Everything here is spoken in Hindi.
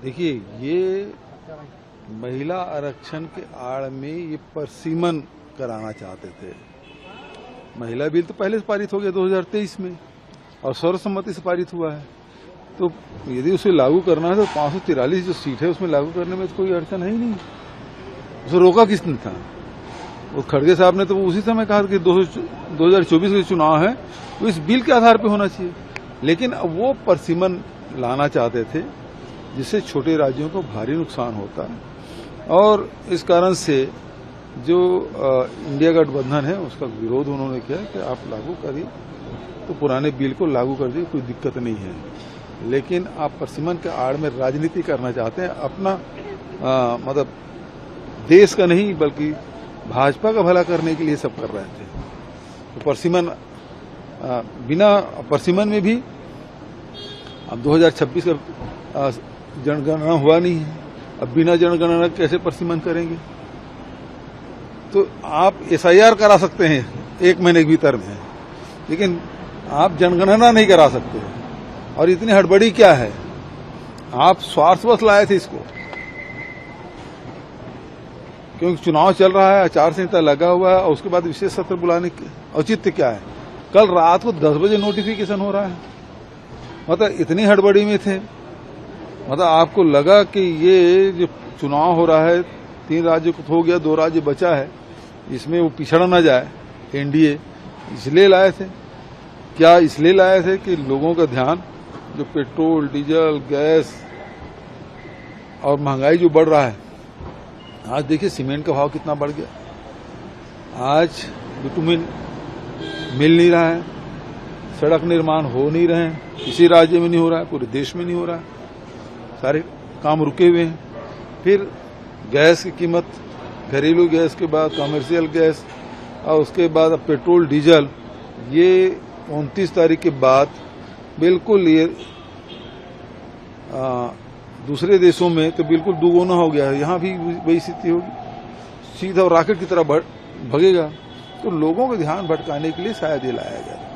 देखिए, ये महिला आरक्षण के आड़ में ये परसीमन कराना चाहते थे। महिला बिल तो पहले से पारित हो गया 2023 में और सर्वसम्मति से पारित हुआ है। तो यदि उसे लागू करना है तो 543 जो सीट है उसमें लागू करने में तो कोई अड़चन है ही नहीं। उसे रोका किसने था? वो खड़गे साहब ने तो उसी समय कहा कि 2024 के चुनाव है तो इस बिल के आधार पर होना चाहिए। लेकिन वो परसीमन लाना चाहते थे जिससे छोटे राज्यों को भारी नुकसान होता है और इस कारण से जो इंडिया गठबंधन है उसका विरोध उन्होंने किया कि आप लागू करिए, तो पुराने बिल को लागू कर दिए, कोई दिक्कत नहीं है। लेकिन आप परसीमन के आड़ में राजनीति करना चाहते हैं, अपना मतलब देश का नहीं बल्कि भाजपा का भला करने के लिए सब कर रहे थे। तो परसीमन बिना परसीमन में भी अब 2026 का जनगणना हुआ नहीं है, अब बिना जनगणना कैसे परसीमन करेंगे? तो आप SIR करा सकते हैं 1 महीने के भीतर में, लेकिन आप जनगणना नहीं करा सकते। और इतनी हड़बड़ी क्या है? आप स्वार्थवश लाए थे इसको, क्योंकि चुनाव चल रहा है, आचार संहिता लगा हुआ है और उसके बाद विशेष सत्र बुलाने के औचित्य क्या है? कल रात को 10 बजे नोटिफिकेशन हो रहा है। मतलब इतनी हड़बड़ी में थे, मतलब आपको लगा कि ये जो चुनाव हो रहा है 3 राज्य को हो गया, 2 राज्य बचा है, इसमें वो पिछड़ न जाए NDA, इसलिए लाए थे। क्या इसलिए लाए थे कि लोगों का ध्यान जो पेट्रोल, डीजल, गैस और महंगाई जो बढ़ रहा है, आज देखिए सीमेंट का भाव कितना बढ़ गया, आज बिटुमिन मिल नहीं रहा है, सड़क निर्माण हो नहीं रहे हैं, किसी राज्य में नहीं हो रहा है, पूरे देश में नहीं हो रहा है, सारे काम रुके हुए हैं। फिर गैस की कीमत, घरेलू गैस के बाद कमर्शियल गैस और उसके बाद अब पेट्रोल डीजल, ये 29 तारीख के बाद बिल्कुल ये दूसरे देशों में तो बिल्कुल दुगुना हो गया है, यहाँ भी वही स्थिति होगी, सीधा रॉकेट की तरह भगेगा। तो लोगों का ध्यान भटकाने के लिए शायद ये लाया गया।